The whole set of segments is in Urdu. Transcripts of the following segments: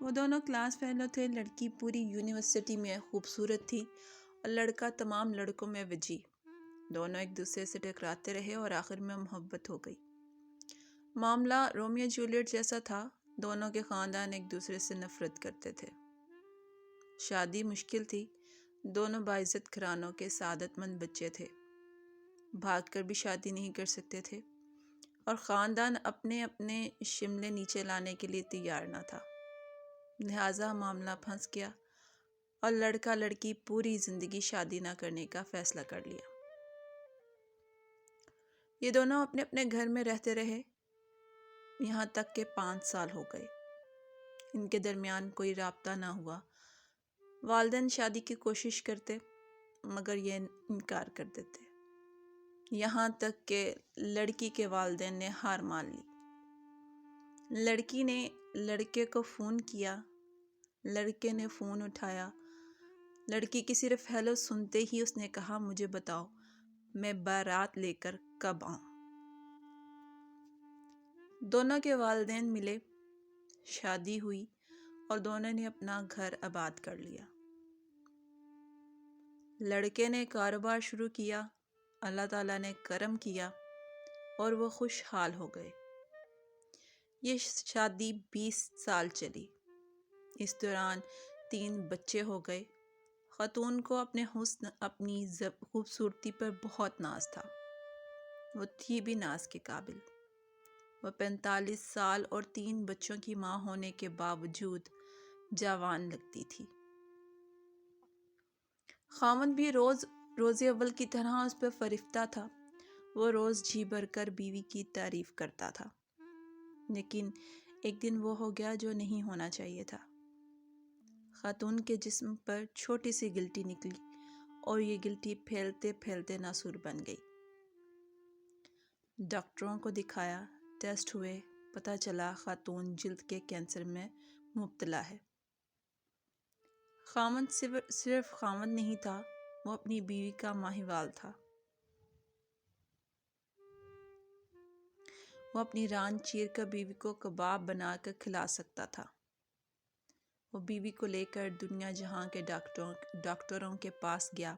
وہ دونوں کلاس فیلو تھے۔ لڑکی پوری یونیورسٹی میں خوبصورت تھی اور لڑکا تمام لڑکوں میں وجی۔ دونوں ایک دوسرے سے ٹکراتے رہے اور آخر میں محبت ہو گئی۔ معاملہ رومیو جولیٹ جیسا تھا۔ دونوں کے خاندان ایک دوسرے سے نفرت کرتے تھے۔ شادی مشکل تھی۔ دونوں باعزت گھرانوں کے سعادت مند بچے تھے۔ بھاگ کر بھی شادی نہیں کر سکتے تھے اور خاندان اپنے اپنے شملے نیچے لانے کے لیے تیار نہ تھا۔ لہٰذا معاملہ پھنس گیا اور لڑکا لڑکی پوری زندگی شادی نہ کرنے کا فیصلہ کر لیا۔ یہ دونوں اپنے اپنے گھر میں رہتے رہے یہاں تک کہ 5 سال ہو گئے۔ ان کے درمیان کوئی رابطہ نہ ہوا۔ والدین شادی کی کوشش کرتے مگر یہ انکار کر دیتے، یہاں تک کہ لڑکی کے والدین نے ہار مان لی۔ لڑکی نے لڑکے کو فون کیا، لڑکے نے فون اٹھایا۔ لڑکی کی صرف ہیلو سنتے ہی اس نے کہا، مجھے بتاؤ میں بارات لے کر کب آؤں؟ دونوں کے والدین ملے، شادی ہوئی اور دونوں نے اپنا گھر آباد کر لیا۔ لڑکے نے کاروبار شروع کیا، اللہ تعالیٰ نے کرم کیا اور وہ خوشحال ہو گئے۔ یہ شادی 20 سال چلی۔ اس دوران 3 بچے ہو گئے۔ خاتون کو اپنے حسن، اپنی خوبصورتی پر بہت ناز تھا۔ وہ تھی بھی ناز کے قابل۔ وہ 45 سال اور 3 بچوں کی ماں ہونے کے باوجود جوان لگتی تھی۔ خاوند بھی روز اول کی طرح اس پر فریفتہ تھا۔ وہ روز جی بھر کر بیوی کی تعریف کرتا تھا، لیکن ایک دن وہ ہو گیا جو نہیں ہونا چاہیے تھا۔ خاتون کے جسم پر چھوٹی سی گلٹی نکلی اور یہ گلٹی پھیلتے پھیلتے ناسور بن گئی۔ ڈاکٹروں کو دکھایا، ٹیسٹ ہوئے، پتہ چلا خاتون جلد کے کینسر میں مبتلا ہے۔ خاوند صرف خاوند نہیں تھا، وہ اپنی بیوی کا ماہیوال تھا۔ وہ اپنی ران چیر کر بیوی کو کباب بنا کر کھلا سکتا تھا۔ وہ بیوی کو لے کر دنیا جہاں کے ڈاکٹروں کے پاس گیا،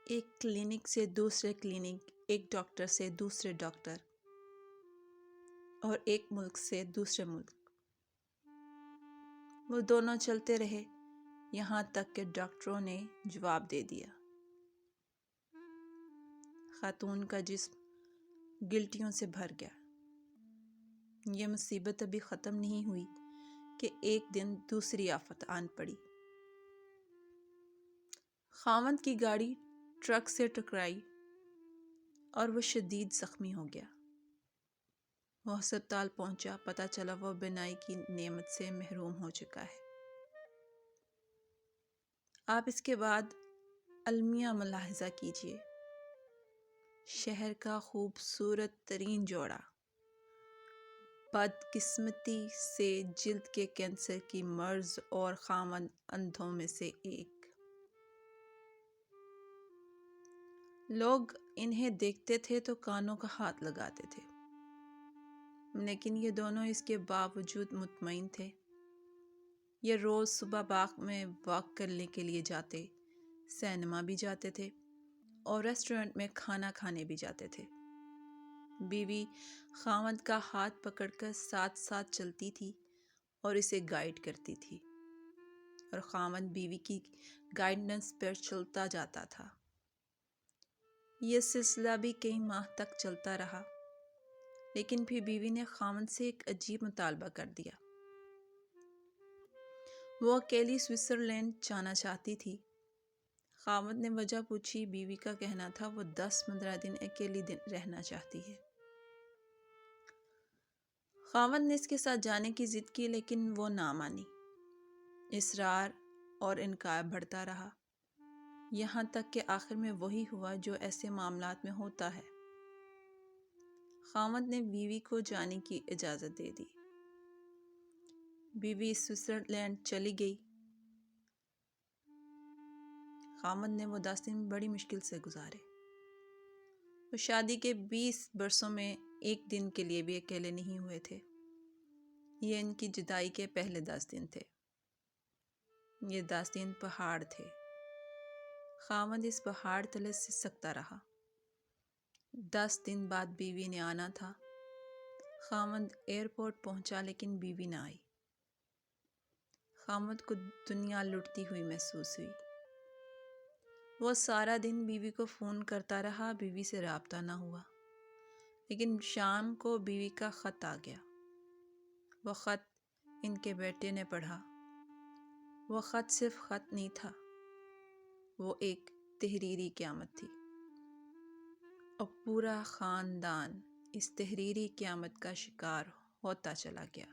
ایک کلینک سے دوسرے کلینک، ایک ڈاکٹر سے دوسرے ڈاکٹر اور ایک ملک سے دوسرے ملک۔ وہ دونوں چلتے رہے یہاں تک کہ ڈاکٹروں نے جواب دے دیا۔ خاتون کا جسم گلٹیوں سے بھر گیا۔ یہ مصیبت ابھی ختم نہیں ہوئی کہ ایک دن دوسری آفت آن پڑی۔ خاوند کی گاڑی ٹرک سے ٹکرائی اور وہ شدید زخمی ہو گیا۔ وہ ہسپتال پہنچا، پتہ چلا وہ بینائی کی نعمت سے محروم ہو چکا ہے۔ آپ اس کے بعد المیہ ملاحظہ کیجئے۔ شہر کا خوبصورت ترین جوڑا بدقسمتی سے جلد کے کینسر کی مرض اور خاوند اندھوں میں سے ایک۔ لوگ انہیں دیکھتے تھے تو کانوں کا ہاتھ لگاتے تھے، لیکن یہ دونوں اس کے باوجود مطمئن تھے۔ یہ روز صبح باغ میں واک کرنے کے لیے جاتے، سینما بھی جاتے تھے اور ریسٹورنٹ میں کھانا کھانے بھی جاتے تھے۔ بیوی خاوند کا ہاتھ پکڑ کر ساتھ ساتھ چلتی تھی اور اسے گائیڈ کرتی تھی، اور خاوند بیوی کی گائیڈنس پر چلتا جاتا تھا۔ یہ سلسلہ بھی کئی ماہ تک چلتا رہا، لیکن پھر بیوی نے خاوند سے ایک عجیب مطالبہ کر دیا۔ وہ اکیلی سوئٹزرلینڈ جانا چاہتی تھی۔ خاوند نے وجہ پوچھی، بیوی کا کہنا تھا وہ 10-15 دن اکیلی رہنا چاہتی ہے۔ خاوند نے اس کے ساتھ جانے کی ضد کی، لیکن وہ نہ مانی۔ اصرار اور انکار بڑھتا رہا، یہاں تک کہ آخر میں وہی ہوا جو ایسے معاملات میں ہوتا ہے۔ خاوند نے بیوی کو جانے کی اجازت دے دی۔ بیوی سوئٹزرلینڈ چلی گئی۔ خاوند نے وہ 10 دن بڑی مشکل سے گزارے۔ وہ شادی کے 20 برسوں میں ایک دن کے لیے بھی اکیلے نہیں ہوئے تھے۔ یہ ان کی جدائی کے پہلے 10 دن تھے۔ یہ 10 دن پہاڑ تھے۔ خاوند اس پہاڑ تلے سسکتا رہا۔ 10 دن بعد بیوی نے آنا تھا۔ خاوند ایئرپورٹ پہنچا لیکن بیوی نہ آئی۔ خاوند کو دنیا لٹتی ہوئی محسوس ہوئی۔ وہ سارا دن بیوی کو فون کرتا رہا، بیوی سے رابطہ نہ ہوا۔ لیکن شام کو بیوی کا خط آ گیا۔ وہ خط ان کے بیٹے نے پڑھا۔ وہ خط صرف خط نہیں تھا، وہ ایک تحریری قیامت تھی، اور پورا خاندان اس تحریری قیامت کا شکار ہوتا چلا گیا۔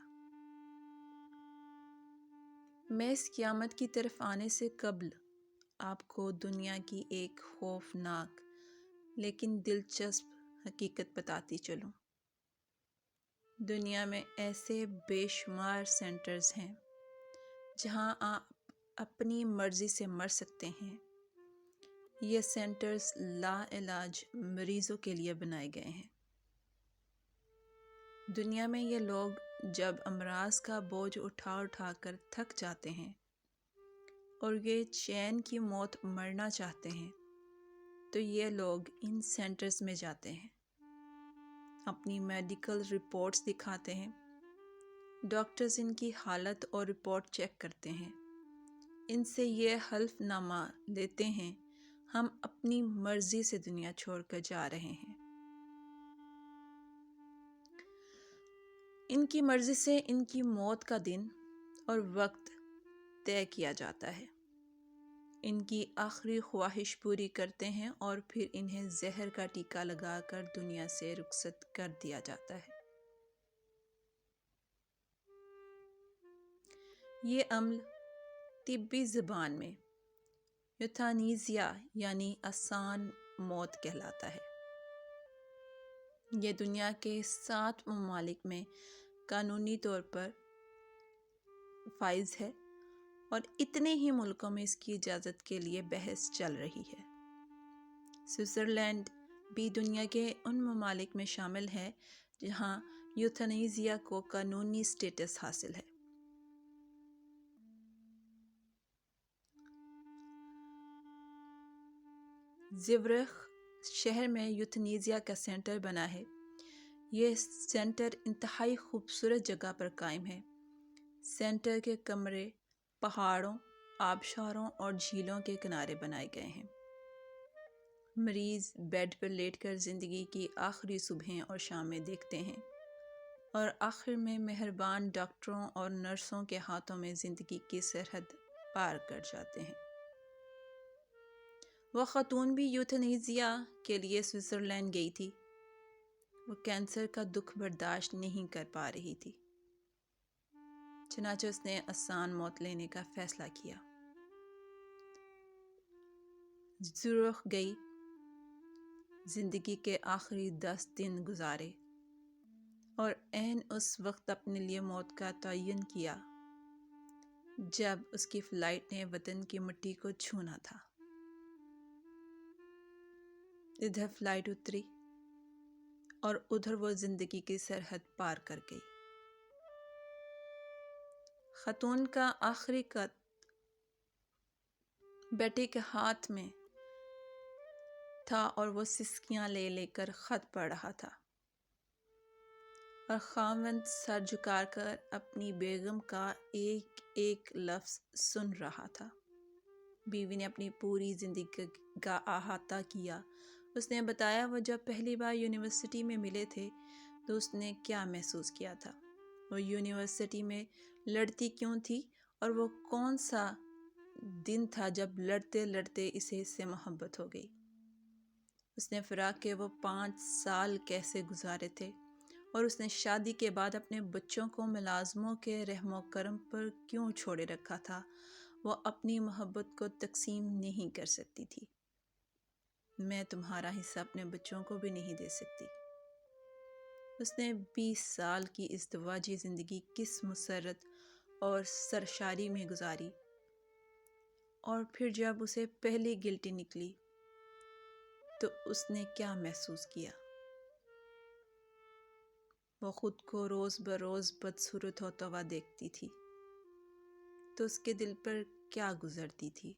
میں اس قیامت کی طرف آنے سے قبل آپ کو دنیا کی ایک خوفناک لیکن دلچسپ حقیقت بتاتی چلوں۔ دنیا میں ایسے بے شمار سینٹرز ہیں جہاں آپ اپنی مرضی سے مر سکتے ہیں۔ یہ سینٹرز لا علاج مریضوں کے لیے بنائے گئے ہیں۔ دنیا میں یہ لوگ جب امراض کا بوجھ اٹھا اٹھا کر تھک جاتے ہیں اور یہ چین کی موت مرنا چاہتے ہیں تو یہ لوگ ان سینٹرز میں جاتے ہیں، اپنی میڈیکل رپورٹس دکھاتے ہیں، ڈاکٹرز ان کی حالت اور رپورٹ چیک کرتے ہیں، ان سے یہ حلف نامہ لیتے ہیں ہم اپنی مرضی سے دنیا چھوڑ کر جا رہے ہیں۔ ان کی مرضی سے ان کی موت کا دن اور وقت طے کیا جاتا ہے۔ ان کی آخری خواہش پوری کرتے ہیں اور پھر انہیں زہر کا ٹیکہ لگا کر دنیا سے رخصت کر دیا جاتا ہے۔ یہ عمل طبی زبان میں یوتھانیزیا یعنی آسان موت کہلاتا ہے۔ یہ دنیا کے 7 ممالک میں قانونی طور پر فائز ہے اور اتنے ہی ملکوں میں اس کی اجازت کے لیے بحث چل رہی ہے۔ سوئٹزرلینڈ بھی دنیا کے ان ممالک میں شامل ہے جہاں یوتھانیزیا کو قانونی سٹیٹس حاصل ہے۔ زیورخ شہر میں یوتھانیزیا کا سینٹر بنا ہے۔ یہ سینٹر انتہائی خوبصورت جگہ پر قائم ہے۔ سینٹر کے کمرے پہاڑوں، آبشاروں اور جھیلوں کے کنارے بنائے گئے ہیں۔ مریض بیڈ پر لیٹ کر زندگی کی آخری صبحیں اور شامیں دیکھتے ہیں اور آخر میں مہربان ڈاکٹروں اور نرسوں کے ہاتھوں میں زندگی کی سرحد پار کر جاتے ہیں۔ وہ خاتون بھی یوتھانیزیا کے لیے سوئٹزرلینڈ گئی تھی۔ وہ کینسر کا دکھ برداشت نہیں کر پا رہی تھی، چنانچہ اس نے آسان موت لینے کا فیصلہ کیا۔ زیورخ گئی، زندگی کے آخری 10 دن گزارے اور عین اس وقت اپنے لیے موت کا تعین کیا جب اس کی فلائٹ نے وطن کی مٹی کو چھونا تھا۔ ادھر فلائٹ اتری اور ادھر وہ زندگی کی سرحد پار کر گئی۔ خاتون کا آخری خط بیٹے کے ہاتھ میں تھا اور وہ سسکیاں لے لے کر خط پڑھ رہا تھا، اور خاوند سر جھکا کر اپنی بیگم کا ایک ایک لفظ سن رہا تھا۔ بیوی نے اپنی پوری زندگی کا احاطہ کیا۔ اس نے بتایا وہ جب پہلی بار یونیورسٹی میں ملے تھے تو اس نے کیا محسوس کیا تھا، وہ یونیورسٹی میں لڑتی کیوں تھی اور وہ کون سا دن تھا جب لڑتے لڑتے اسے اس سے محبت ہو گئی۔ اس نے فراق کے وہ 5 سال کیسے گزارے تھے اور اس نے شادی کے بعد اپنے بچوں کو ملازموں کے رحم و کرم پر کیوں چھوڑے رکھا تھا۔ وہ اپنی محبت کو تقسیم نہیں کر سکتی تھی۔ میں تمہارا حصہ اپنے بچوں کو بھی نہیں دے سکتی۔ اس نے 20 سال کی ازدواجی زندگی کس مسرت اور سرشاری میں گزاری، اور پھر جب اسے پہلی گلٹی نکلی تو اس نے کیا محسوس کیا۔ وہ خود کو روز بروز بدصورت ہوتا ہوا دیکھتی تھی تو اس کے دل پر کیا گزرتی تھی۔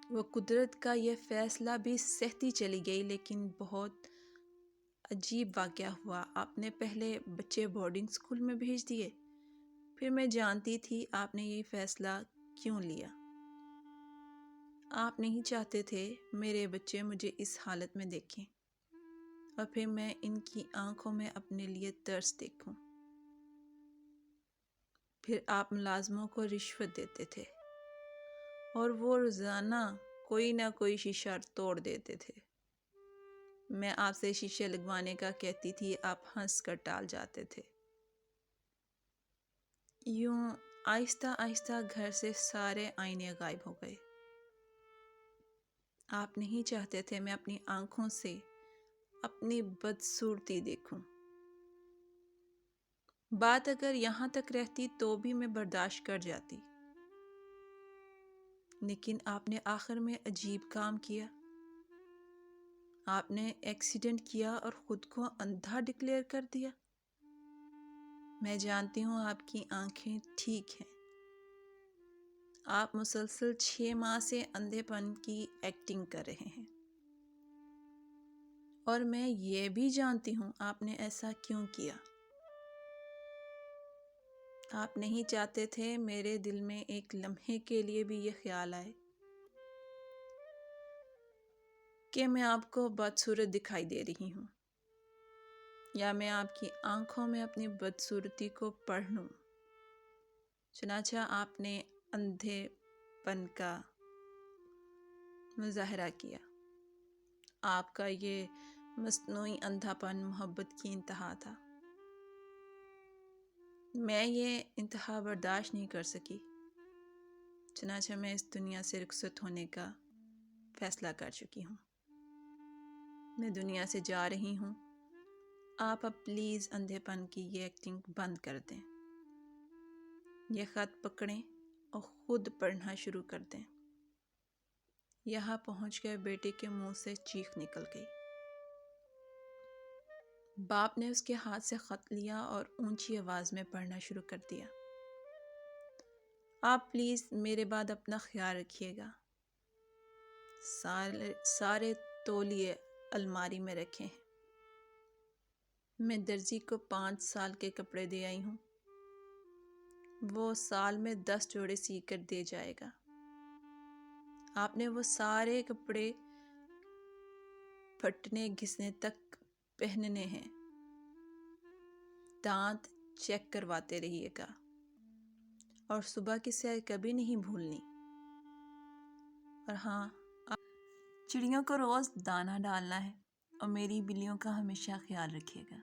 وہ قدرت کا یہ فیصلہ بھی سہتی چلی گئی، لیکن بہت عجیب واقعہ ہوا۔ آپ نے پہلے بچے بورڈنگ اسکول میں بھیج دیے، پھر میں جانتی تھی آپ نے یہ فیصلہ کیوں لیا۔ آپ نہیں چاہتے تھے میرے بچے مجھے اس حالت میں دیکھیں اور پھر میں ان کی آنکھوں میں اپنے لیے ترس دیکھوں۔ پھر آپ ملازموں کو رشوت دیتے تھے اور وہ روزانہ کوئی نہ کوئی شیشہ توڑ دیتے تھے۔ میں آپ سے شیشے لگوانے کا کہتی تھی، آپ ہنس کر ٹال جاتے تھے۔ یوں آہستہ آہستہ گھر سے سارے آئینے غائب ہو گئے۔ آپ نہیں چاہتے تھے میں اپنی آنکھوں سے اپنی بدصورتی دیکھوں۔ بات اگر یہاں تک رہتی تو بھی میں برداشت کر جاتی، لیکن آپ نے آخر میں عجیب کام کیا۔ آپ نے ایکسیڈنٹ کیا اور خود کو اندھا ڈکلیئر کر دیا۔ میں جانتی ہوں آپ کی آنکھیں ٹھیک ہیں۔ آپ مسلسل 6 ماہ سے اندھے پن کی ایکٹنگ کر رہے ہیں، اور میں یہ بھی جانتی ہوں آپ نے ایسا کیوں کیا۔ آپ نہیں چاہتے تھے میرے دل میں ایک لمحے کے لیے بھی یہ خیال آئے کہ میں آپ کو بدصورت دکھائی دے رہی ہوں، یا میں آپ کی آنکھوں میں اپنی بدصورتی کو پڑھ لوں۔ چنانچہ آپ نے اندھے پن کا مظاہرہ کیا۔ آپ کا یہ مصنوعی اندھا پن محبت کی انتہا تھا۔ میں یہ انتہا برداشت نہیں کر سکی، چنانچہ میں اس دنیا سے رخصت ہونے کا فیصلہ کر چکی ہوں۔ میں دنیا سے جا رہی ہوں۔ آپ اب پلیز اندھے پن کی یہ ایکٹنگ بند کر دیں۔ یہ خط پکڑیں اور خود پڑھنا شروع کر دیں۔ یہاں پہنچ کر بیٹے کے منہ سے چیخ نکل گئی۔ باپ نے اس کے ہاتھ سے خط لیا اور اونچی آواز میں پڑھنا شروع کر دیا۔ آپ پلیز میرے بعد اپنا خیال رکھیے گا۔ سارے تولیے الماری میں رکھے ہیں۔ میں درزی کو 5 سال کے کپڑے دے آئی ہوں۔ وہ سال میں 10 جوڑے سی کر دے جائے گا۔ آپ نے وہ سارے کپڑے پھٹنے گھسنے تک پہننے ہیں۔ دانت چیک کرواتے رہیے گا اور صبح کی سیر کبھی نہیں بھولنی۔ اور ہاں، چڑیوں کو روز دانہ ڈالنا ہے اور میری بلیوں کا ہمیشہ خیال رکھیے گا۔